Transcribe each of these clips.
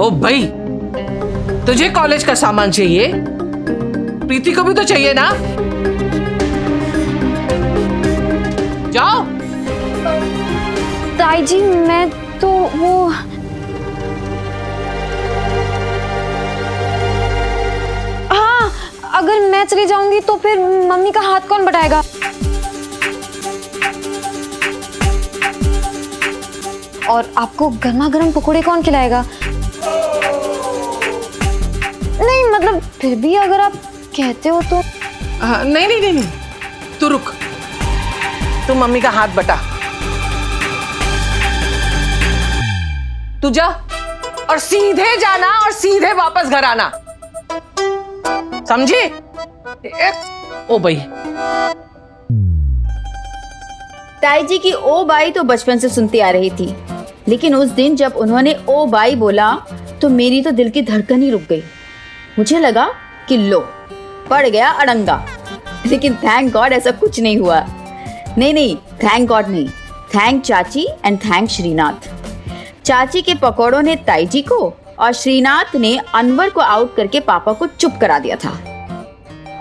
ओ भाई, तुझे कॉलेज का सामान चाहिए, प्रीति को भी तो चाहिए ना। जाओ। ताई जी मैं तो वो हाँ, अगर मैं चली जाऊंगी तो फिर मम्मी का हाथ कौन बटाएगा? और आपको गर्मा गर्म पकोड़े कौन खिलाएगा? नहीं मतलब फिर भी अगर आप कहते हो तो। नहीं नहीं नहीं नहीं, तू रुक, तू मम्मी का हाथ बटा। तू जा और सीधे जाना और सीधे वापस घर आना, समझी? ओ भाई, ताई जी की ओ बाई तो बचपन से सुनती आ रही थी, लेकिन उस दिन जब उन्होंने ओ बाई बोला तो मेरी तो दिल की धड़कन ही रुक गई। मुझे लगा कि लो पड़ गया अड़ंगा, लेकिन थैंक गॉड ऐसा कुछ नहीं हुआ। नहीं, थैंक गॉड नहीं, थैंक चाची एंड थैंक श्रीनाथ। चाची के पकौड़ों ने ताई जी को और श्रीनाथ ने अनवर को आउट करके पापा को चुप करा दिया था।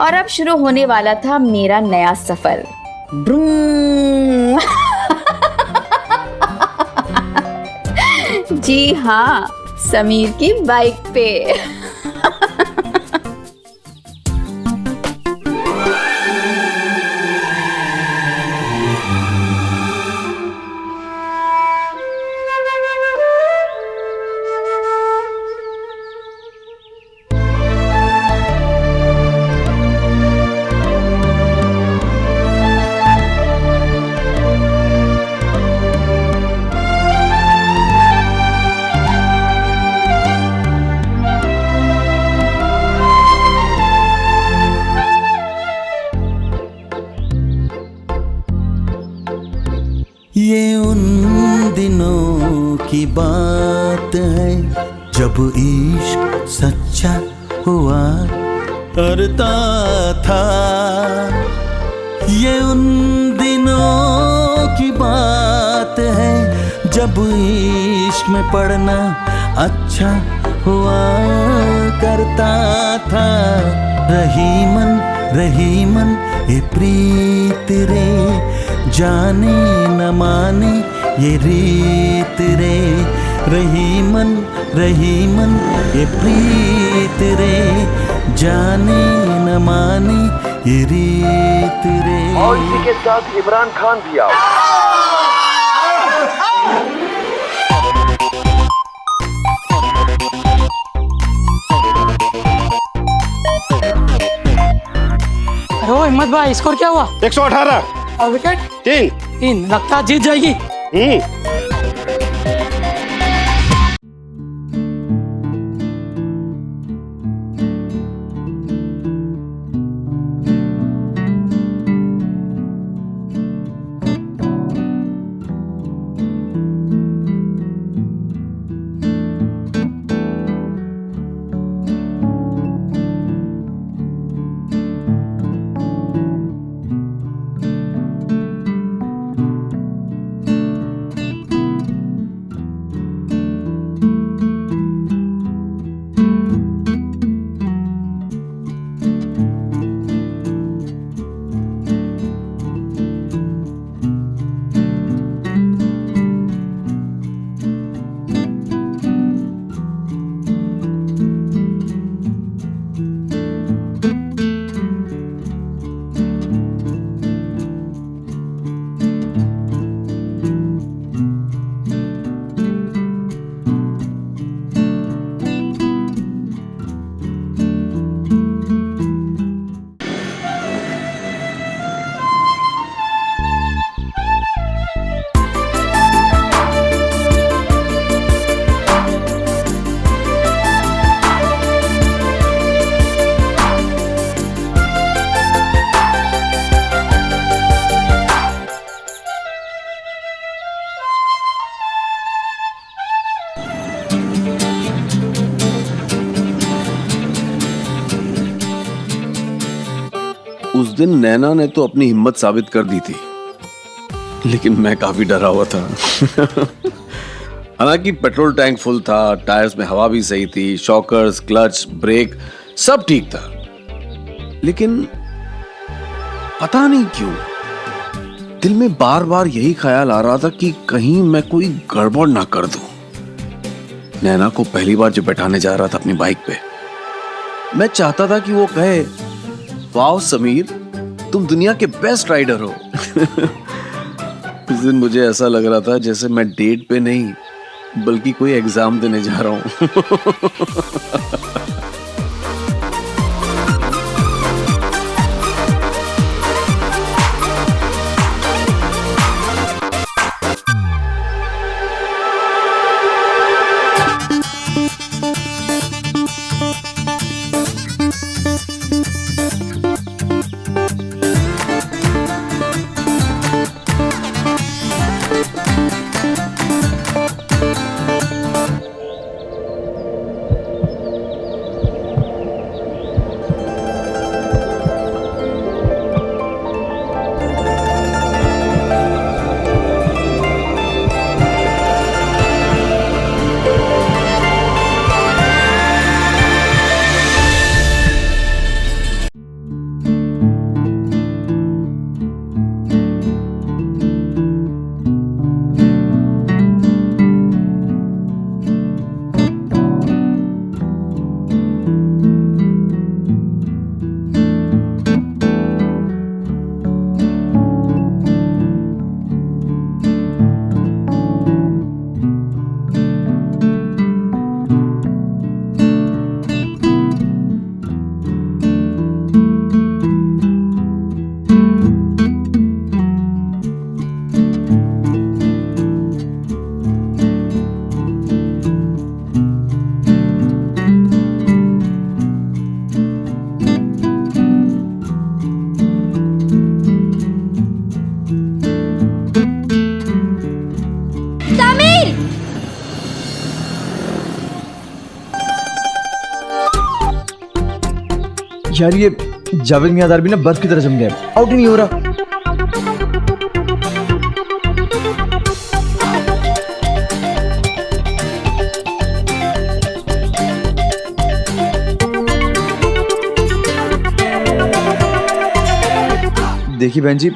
और अब शुरू होने वाला था मेरा नया सफर। ब्रूम। जी हाँ, समीर की बाइक पे। ये उन दिनों की बात है जब इश्क सच्चा हुआ करता था। ये उन दिनों की बात है जब इश्क में पढ़ना अच्छा हुआ करता था। रही मन ये प्रीत रे, जाने न माने ये रीत रे। रही मन ये प्रीत रे, जाने न माने ये रीत रे। और इसी के साथ इमरान खान भी आओ। ओ हिम्मत भाई, स्कोर क्या हुआ? 118 और विकेट 3 लगता है जीत जाएगी। उस दिन नैना ने तो अपनी हिम्मत साबित कर दी थी, लेकिन मैं काफी डरा हुआ था। हालांकि पेट्रोल टैंक फुल था, टायर्स में हवा भी सही थी, शॉकर्स, क्लच, ब्रेक सब ठीक था, लेकिन पता नहीं क्यों दिल में बार बार यही ख्याल आ रहा था कि कहीं मैं कोई गड़बड़ ना कर दूं। नैना को पहली बार जब बैठाने जा रहा था अपनी बाइक पे, मैं चाहता था कि वो कहे, वाओ समीर, तुम दुनिया के बेस्ट राइडर हो। उस दिन मुझे ऐसा लग रहा था जैसे मैं डेट पे नहीं बल्कि कोई एग्जाम देने जा रहा हूं। यार ये जावेद मियादार भी ना बर्फ की तरह जम गया, आउट ही नहीं हो रहा। देखिए बहन जी,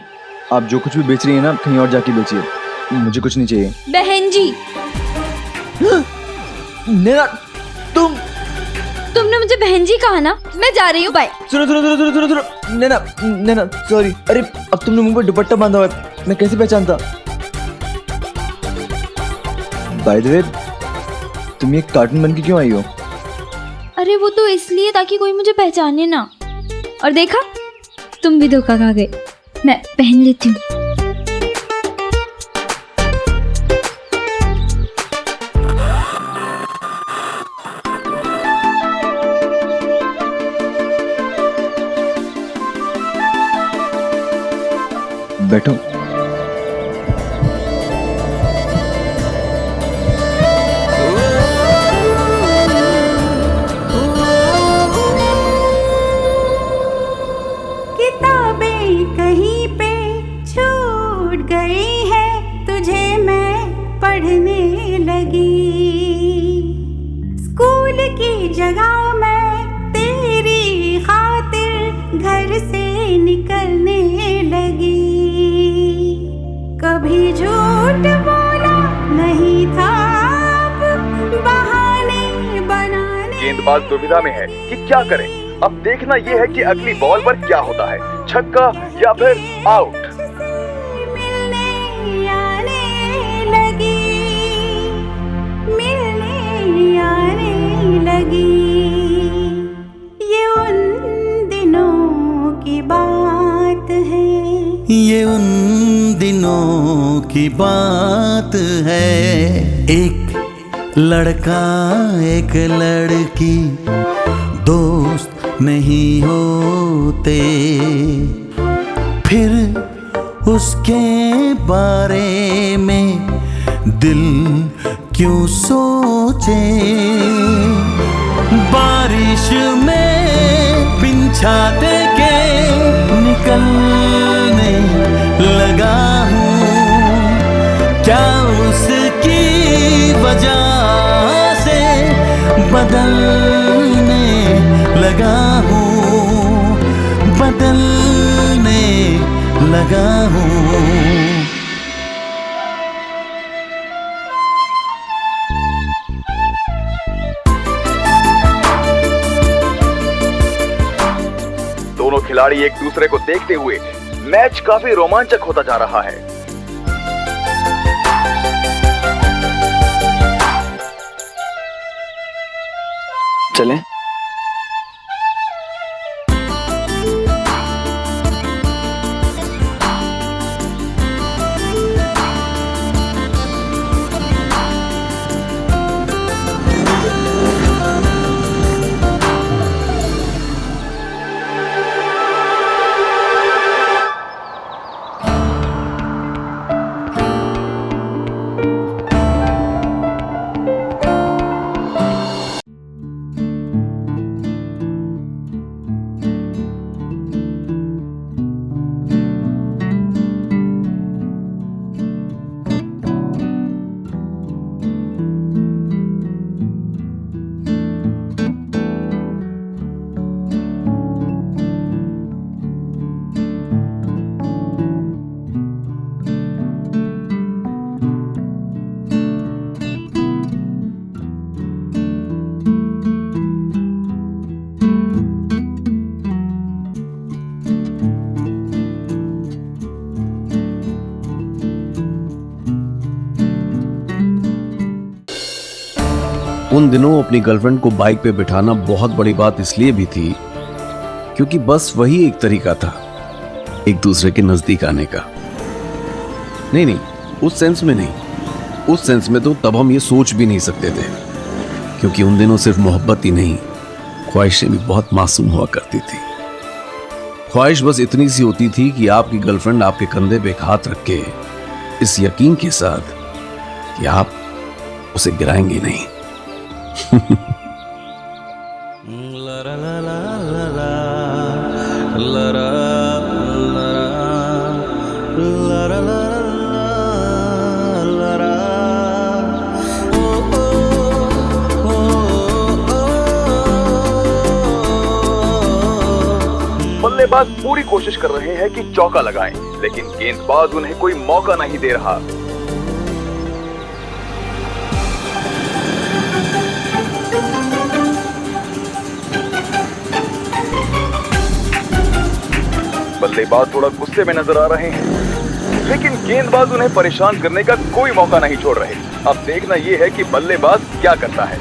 आप जो कुछ भी बेच रही है ना कहीं और जाके बेचिए, मुझे कुछ नहीं चाहिए। बहन जी, नैना तुमने मुझे बहन जी कहा ना, मैं जा रही हूँ, बाय। सुनो सुनो सुनो सुनो सुनो सुनो, नैना नैना सॉरी। अरे अब तुमने मुंह पे दुपट्टा बांधा हुआ है, मैं कैसे पहचानता। बाय द वे, तुम ये कार्टून बन के क्यों आई हो? अरे वो तो इसलिए ताकि कोई मुझे पहचाने ना। और देखा, तुम भी धोखा खा गए। मैं पहन लेती हूँ। बैठो। किताबें कहीं पे छूट गई है, तुझे मैं पढ़ने लगी। स्कूल की जगह मैं तेरी खातिर घर से निकलने लगी। कभी झूठ बोला नहीं था, अब बहाने बनाने। गेंदबाज दुविधा में है कि क्या करें। अब देखना यह है कि अगली बॉल पर क्या होता है, छक्का या फिर आउट। मिलने आने लगी, ये उन दिनों की बात है। ये उन दिनों की बात है। एक लड़का एक लड़की दोस्त नहीं होते, फिर उसके बारे में दिल क्यों सोचे। बारिश में बिन छाते के निकलने लगा हूँ, क्या उसकी वजह से बदलने लगा हूँ, बदलने लगा हूँ। दोनों खिलाड़ी एक दूसरे को देखते हुए मैच काफी रोमांचक होता जा रहा है। चलें? उन दिनों अपनी गर्लफ्रेंड को बाइक पे बिठाना बहुत बड़ी बात इसलिए भी थी क्योंकि बस वही एक तरीका था एक दूसरे के नजदीक आने का। नहीं, उस सेंस में नहीं। उस सेंस में तो तब हम ये सोच भी नहीं सकते थे, क्योंकि उन दिनों सिर्फ मोहब्बत ही नहीं, ख्वाहिशें भी बहुत मासूम हुआ करती थी। ख्वाहिश बस इतनी सी होती थी कि आपकी गर्लफ्रेंड आपके कंधे पे एक हाथ रख के इस यकीन के साथ कि आप उसे गिराएंगे नहीं। बल्लेबाज पूरी कोशिश कर रहे हैं कि चौका लगाएं, लेकिन गेंदबाज उन्हें कोई मौका नहीं दे रहा। बल्लेबाज थोड़ा गुस्से में नजर आ रहे हैं, लेकिन गेंदबाज उन्हें परेशान करने का कोई मौका नहीं छोड़ रहे। अब देखना यह है कि बल्लेबाज क्या करता है।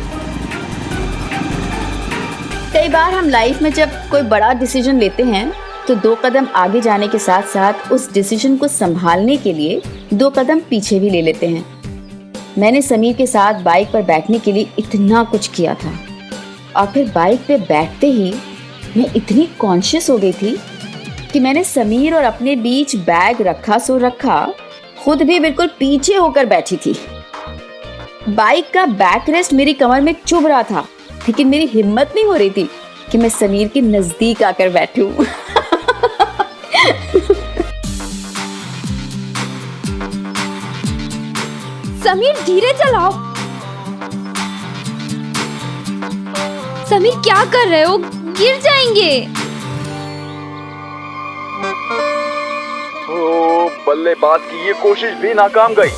कई बार हम लाइफ में जब कोई बड़ा डिसीजन लेते हैं तो 2 कदम आगे जाने के साथ साथ उस डिसीजन को संभालने के लिए 2 कदम पीछे भी ले लेते हैं। मैंने समीर के साथ बाइक पर बैठने के लिए इतना कुछ किया था, और फिर बाइक पे बैठते ही मैं इतनी कॉन्शियस हो गई थी कि मैंने समीर और अपने बीच बैग रखा सो रखा, खुद भी बिल्कुल पीछे होकर बैठी थी। बाइक का बैक रेस्ट मेरी कमर में चुभ रहा था, लेकिन मेरी हिम्मत नहीं हो रही थी कि मैं समीर के नजदीक आकर बैठूं। समीर धीरे चलाओ। समीर क्या कर रहे हो? गिर जाएंगे। ओ, बल्लेबाज की ये कोशिश भी नाकाम गई।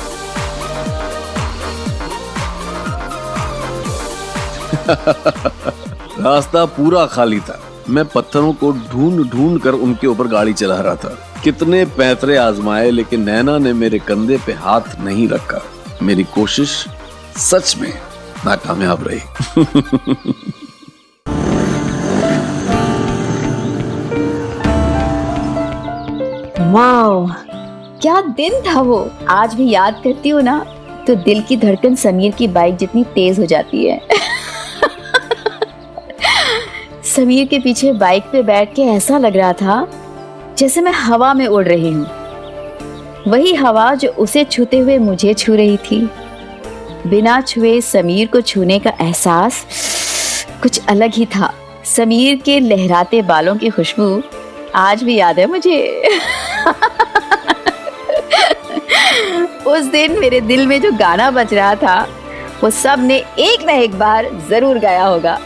रास्ता पूरा खाली था। मैं पत्थरों को ढूंढ ढूंढ कर उनके ऊपर गाड़ी चला रहा था। कितने पैतरे आजमाए, लेकिन नैना ने मेरे कंधे पे हाथ नहीं रखा। मेरी कोशिश सच में नाकामयाब रही। वाओ, क्या दिन था वो। आज भी याद करती हूँ ना तो दिल की धड़कन समीर की बाइक जितनी तेज हो जाती है। समीर के पीछे बाइक पे बैठ के ऐसा लग रहा था जैसे मैं हवा में उड़ रही हूँ। वही हवा जो उसे छूते हुए मुझे छू रही थी। बिना छुए समीर को छूने का एहसास कुछ अलग ही था। समीर के लहराते बालों की खुशबू आज भी याद है मुझे। उस दिन मेरे दिल में जो गाना बज रहा था वो सब ने एक न एक बार जरूर गाया होगा।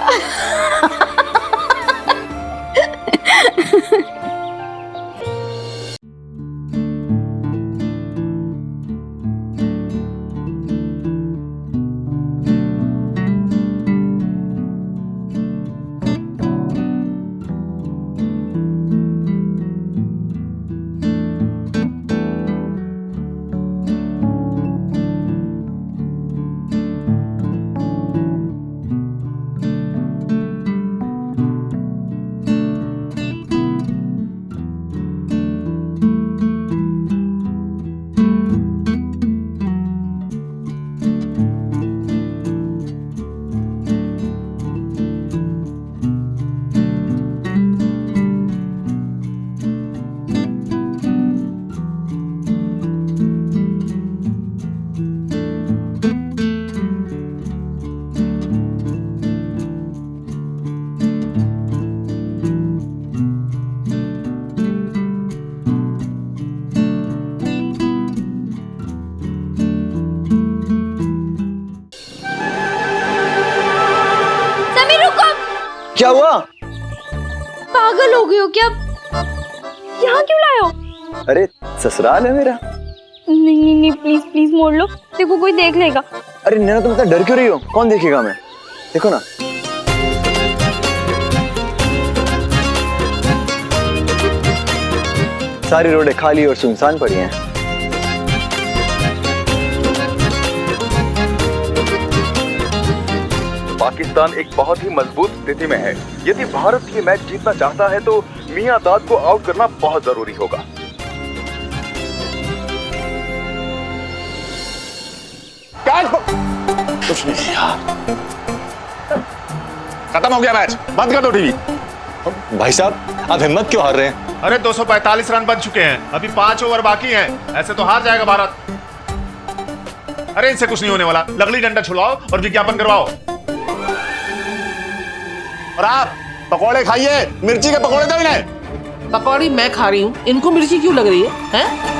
क्या हुआ? पागल हो गए हो क्या? यहाँ क्यों लाए हो? अरे ससुराल है मेरा। नहीं नहीं नहीं, प्लीज प्लीज मोड़ लो, देखो कोई देख लेगा। अरे नैना तुम इतना डर क्यों रही हो? कौन देखेगा? मैं देखो ना। सारी रोडें खाली और सुनसान पड़ी हैं। पाकिस्तान एक बहुत ही मजबूत स्थिति में है। यदि भारत ये मैच जीतना चाहता है तो मियां दाद को आउट करना बहुत जरूरी होगा। कुछ नहीं यार, खत्म हो गया मैच, बंद कर दो टीवी। भाई साहब आप हिम्मत क्यों हार रहे हैं? अरे 245 रन बन चुके हैं, अभी 5 ओवर बाकी हैं, ऐसे तो हार जाएगा भारत। अरे इनसे कुछ नहीं होने वाला, लगली डंडा छुड़वाओ और विज्ञापन करवाओ। और आप पकौड़े खाइए, मिर्ची के पकौड़े दो इन्हें। पकौड़ी मैं खा रही हूँ, इनको मिर्ची क्यों लग रही है, हैं?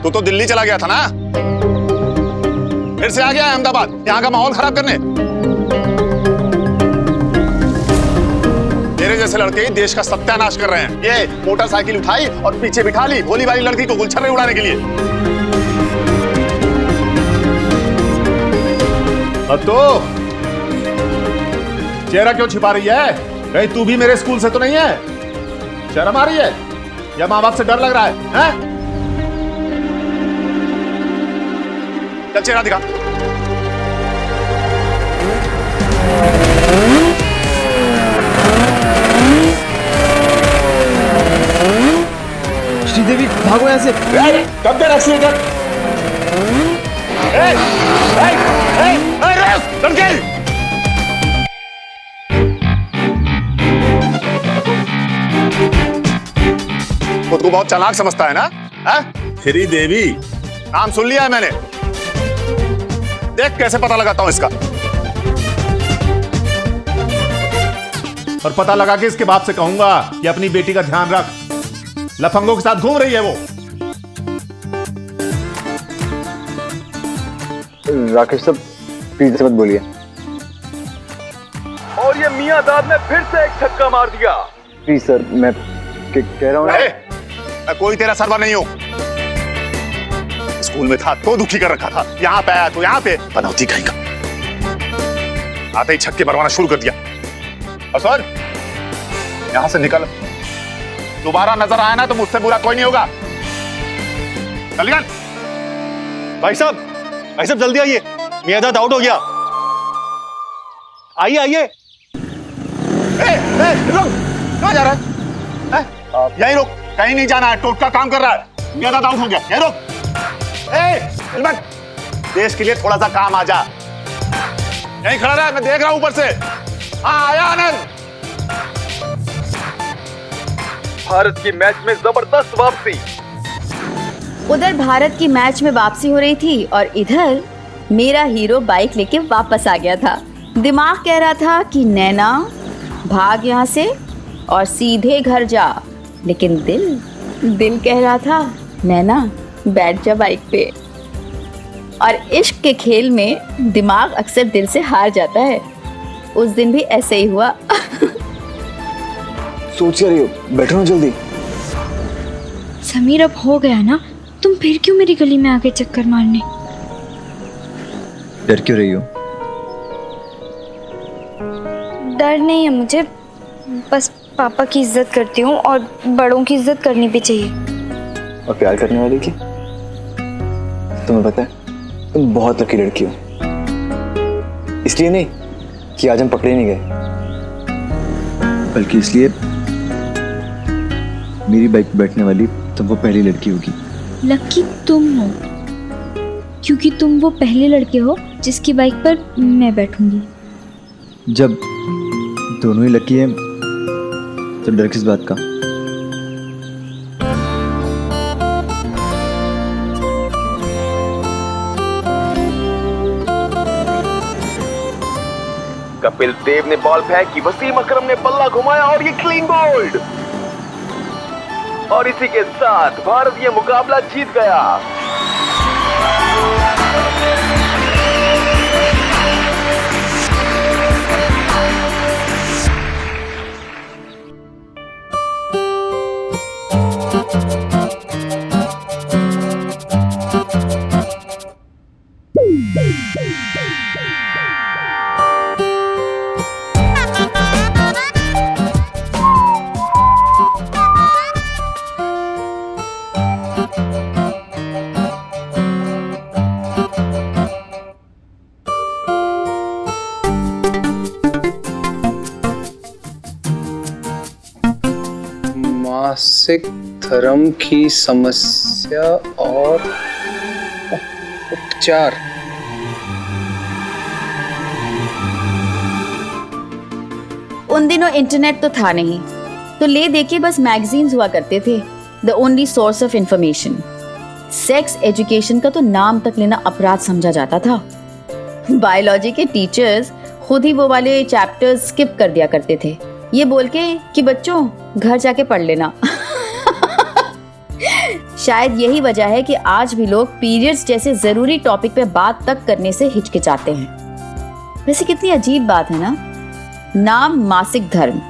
तू तो दिल्ली चला गया था ना, फिर से आ गया है अहमदाबाद यहाँ का माहौल खराब करने। तेरे जैसे लड़के ही देश का सत्यानाश कर रहे हैं। ये मोटरसाइकिल उठाई और पीछे बिठा ली भोली वाली लड़की को गुलछर्रे उड़ाने के लिए। अब तो चेहरा क्यों छिपा रही है? कहीं तू भी मेरे स्कूल से तो नहीं है? शर्म आ रही है या माँ बाप से डर लग रहा है? चल चेहरा दिखा। श्रीदेवी भागो यहाँ से। कब देर एक्सीडेंट? खुद को बहुत चालाक समझता है ना? श्री देवी नाम सुन लिया है मैंने, देख कैसे पता लगाता हूं इसका। और पता लगा के इसके बाप से कहूंगा कि अपनी बेटी का ध्यान रख, लफंगों के साथ घूम रही है वो। राकेश साहब प्लीज मत बोलिए। और ये मियां दाद ने फिर से एक छक्का मार दिया। प्लीज सर, मैं कह रहा हूँ। मैं कोई तेरा सर्वर नहीं हूं। स्कूल में था तो दुखी कर रखा था, यहाँ पे आया तो यहाँ पे बनौती कहीं का। आते ही छक्के मरवाना शुरू कर दिया। और सुन, यहां से निकल, दोबारा नजर आया ना तो मुझसे बुरा कोई नहीं होगा। चल निकल। भाई साहब जल्दी आइए, मियादाद आउट हो गया। आइए आइए। रुक, कहाँ जा रहा है? यहीं रुक, कहीं नहीं जाना है, टोटका काम कर रहा है। मियादाद आउट हो गया, यहीं रुक। इल्मत, देश के लिए थोड़ा सा काम आ जा। यहीं खड़ा रहा, मैं देख रहा हूं ऊपर से। हाँ आया आनंद। भारत की मैच में जबरदस्त वापसी। उधर भारत की मैच में वापसी हो रही थी और इधर मेरा हीरो बाइक लेके वापस आ गया था। दिमाग कह रहा था कि नैना भाग यहाँ से और सीधे घर जा, लेकिन दिल कह रहा था नैना बैठ जा बाइक पे। और इश्क के खेल में दिमाग अक्सर दिल से हार जाता है। उस दिन भी ऐसे ही हुआ। सोच रही हो, बैठो ना जल्दी। समीर अब हो गया ना, तुम फिर क्यों मेरी गली में आके चक्कर मारने? डर क्यों रही हो? डर नहीं है मुझे, बस पापा की इज्जत करती हूँ और बड़ों की इज्जत करनी भी चाहिए। और प्यार करने वाले की? तुम्हें पता है, तुम बहुत लकी लड़की हो। इसलिए नहीं कि आज हम पकड़े नहीं गए, बल्कि इसलिए मेरी बाइक पे बैठने वाली तुम वो पहली लड़की होगी। लकी तुम हो, क्योंकि तुम वो पहले लड़के हो जिसकी बाइक पर मैं बैठूंगी। जब दोनों ही लकी हैं तो डर किस बात का? कपिल देव ने बॉल फेंकी, वसीम अकरम ने बल्ला घुमाया और ये क्लीन बोल्ड। और इसी के साथ भारत ये मुकाबला जीत गया। मासिक धर्म की समस्या और उपचार। उन दिनों इंटरनेट तो था नहीं, तो ले देके बस मैगजीन्स हुआ करते थे, the only source of information. Sex education का तो नाम तक लेना अपराध समझा जाता था। बायोलॉजी के टीचर्स खुद ही वो वाले चैप्टर्स स्किप कर दिया करते थे, ये बोल के कि बच्चों घर जाके पढ़ लेना। शायद यही वजह है कि आज भी लोग पीरियड्स जैसे जरूरी टॉपिक पे बात तक करने से हिचकिचाते हैं। वैसे कितनी अजीब बात है ना, नाम मासिक धर्म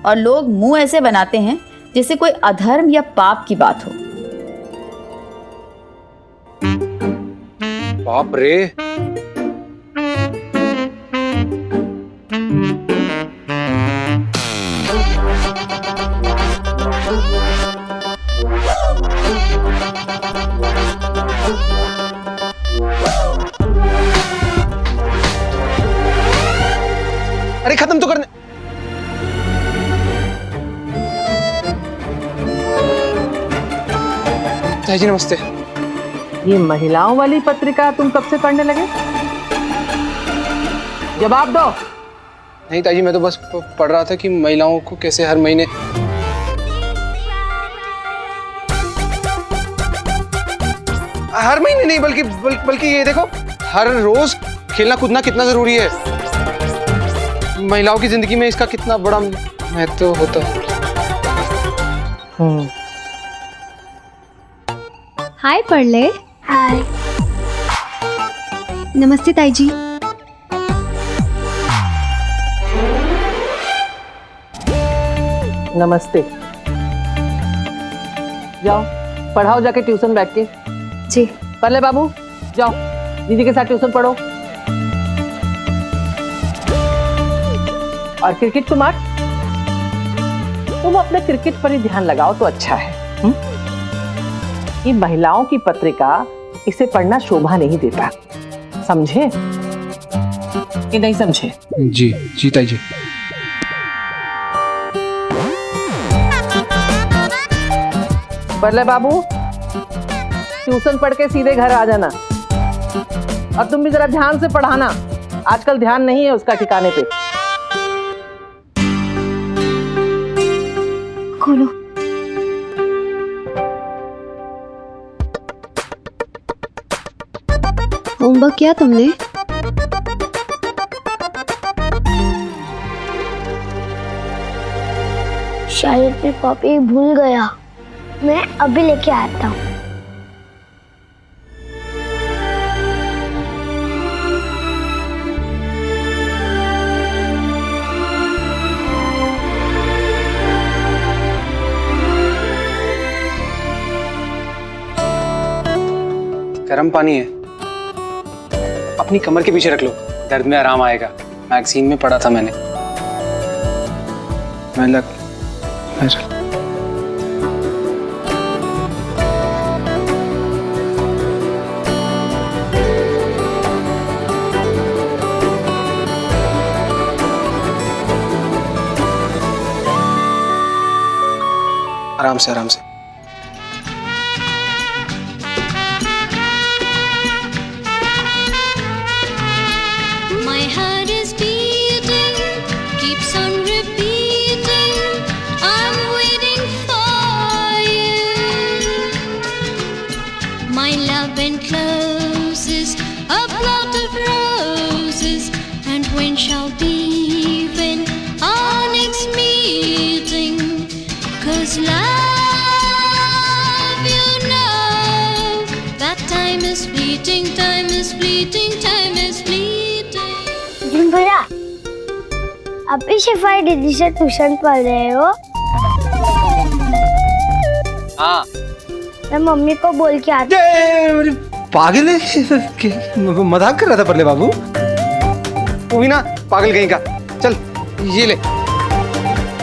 और लोग मुंह ऐसे बनाते हैं जैसे कोई अधर्म या पाप की बात हो। बाप रे, अरे खत्म तो करने। ताई जी नमस्ते। ये महिलाओं वाली पत्रिका तुम कब से पढ़ने लगे? जवाब दो। नहीं ताई जी, मैं तो बस पढ़ रहा था कि महिलाओं को कैसे हर महीने नहीं बल्कि ये देखो, हर रोज खेलना कूदना कितना जरूरी है। महिलाओं की जिंदगी में इसका कितना बड़ा महत्व होता है। हाय पढ़ले। हाय। नमस्ते ताई जी। नमस्ते। जाओ पढ़ाओ जाके ट्यूशन बैठ के। जी। पल्ले बाबू जाओ दीदी के साथ ट्यूशन पढ़ो। और क्रिकेट कुमार तुम अपने क्रिकेट पर ही ध्यान लगाओ तो अच्छा है। ये महिलाओं की पत्रिका इसे पढ़ना शोभा नहीं देता, समझे कि नहीं समझे? जी जी ताई जी। बल्ले बाबू ट्यूशन पढ़ के सीधे घर आ जाना और तुम भी जरा ध्यान से पढ़ाना, आजकल ध्यान नहीं है उसका ठिकाने पे। खोलो। होमवर्क किया तुमने? शायद मैं कॉपी भूल गया, मैं अभी लेके आता हूँ। गर्म पानी है, अपनी कमर के पीछे रख लो, दर्द में आराम आएगा। मैगजीन में पढ़ा था मैंने। आराम से आराम से। My heart is beating, keeps on repeating. I'm waiting for you. My love encloses a plot of roses, and when shall be when our next meeting? 'Cause love, you know that time is fleeting, time is fleeting, time is fleeting. जिन भैया, आप भी शिफाई दीदी से tuition पढ़ रहे हो? हाँ। मैं मम्मी को बोल के आती ये पागल है, मजाक कर रहा था पल्ले बाबू। तू भी ना पागल कहीं का। चल ये ले,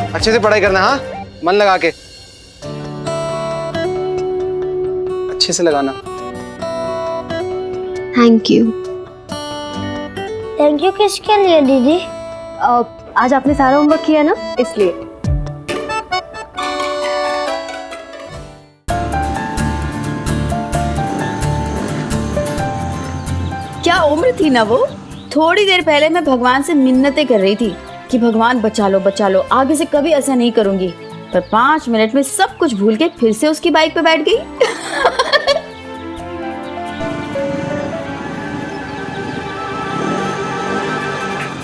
अच्छे से पढ़ाई करना। हाँ, मन लगा के, अच्छे से लगाना। Thank you. थैंक यू किसके लिए दीदी? आज आपने सारा होमवर्क किया ना, इसलिए। क्या उम्र थी ना वो। थोड़ी देर पहले मैं भगवान से मिन्नतें कर रही थी कि भगवान बचा लो, आगे से कभी ऐसा नहीं करूंगी। पर 5 मिनट में सब कुछ भूल के फिर से उसकी बाइक पे बैठ गई।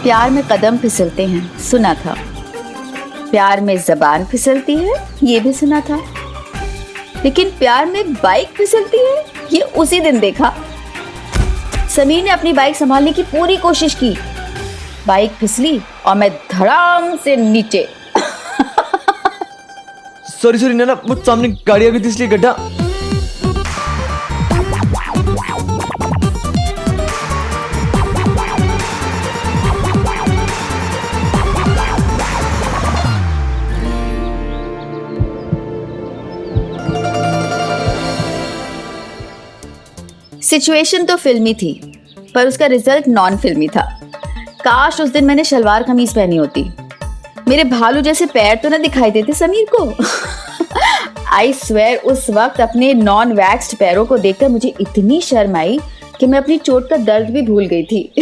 प्यार में कदम फिसलते हैं, सुना था। प्यार में जबान फिसलती है, ये भी सुना था। लेकिन प्यार में बाइक फिसलती है, ये उसी दिन देखा। समीर ने अपनी बाइक संभालने की पूरी कोशिश की, बाइक फिसली और मैं धड़ाम से नीचे। सॉरी नैना, वो सामने गाड़ी आ गई थी इसलिए गड्ढा। सिचुएशन तो फिल्मी थी, पर उसका रिजल्ट नॉन फिल्मी था। काश उस दिन मैंने शलवार कमीज पहनी होती। मेरे भालू जैसे पैर तो ना दिखाई देते समीर को। आई स्वेयर उस वक्त अपने नॉन वैक्स्ड पैरों को देखकर मुझे इतनी शर्म आई कि मैं अपनी चोट का दर्द भी भूल गई थी।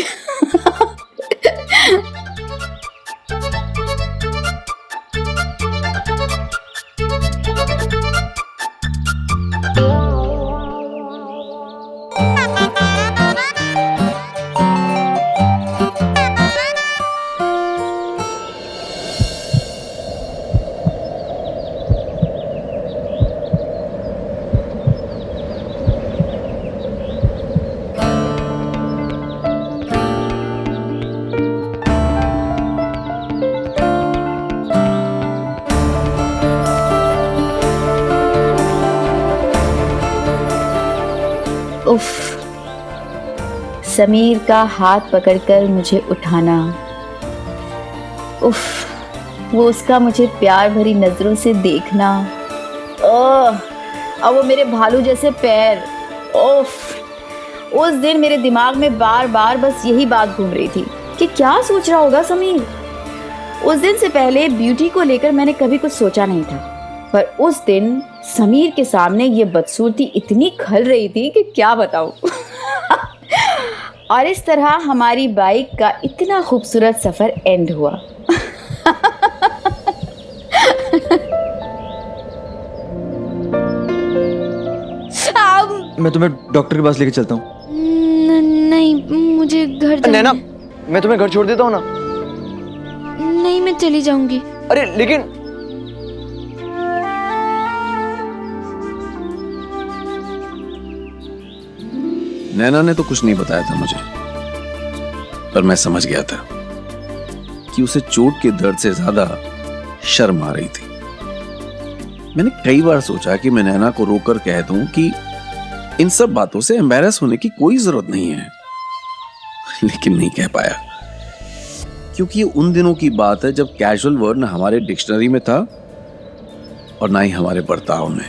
उफ, समीर का हाथ पकड़कर मुझे उठाना, उफ, वो उसका मुझे प्यार भरी नजरों से देखना, और वो मेरे भालू जैसे पैर, उफ। उस दिन मेरे दिमाग में बार बार बस यही बात घूम रही थी कि क्या सोच रहा होगा समीर। उस दिन से पहले ब्यूटी को लेकर मैंने कभी कुछ सोचा नहीं था, पर उस दिन समीर के सामने ये बदसूरती इतनी खल रही थी कि क्या बताऊं। और इस तरह हमारी बाइक का इतना खूबसूरत सफर एंड हुआ। मैं तुम्हें डॉक्टर के पास लेके चलता हूँ। नहीं, मुझे घर जाना नैना, है। मैं तुम्हें घर छोड़ देता हूँ ना। नहीं, मैं चली जाऊंगी। अरे लेकिन नैना ने तो कुछ नहीं बताया था मुझे, पर मैं समझ गया था कि उसे चोट के दर्द से ज्यादा शर्म आ रही थी। मैंने कई बार सोचा कि मैं नैना को रोककर कह दूं कि इन सब बातों से एम्बैरस होने की कोई जरूरत नहीं है, लेकिन नहीं कह पाया, क्योंकि ये उन दिनों की बात है जब कैजुअल वर्ड ना हमारे डिक्शनरी में था और ना ही हमारे बर्ताव में।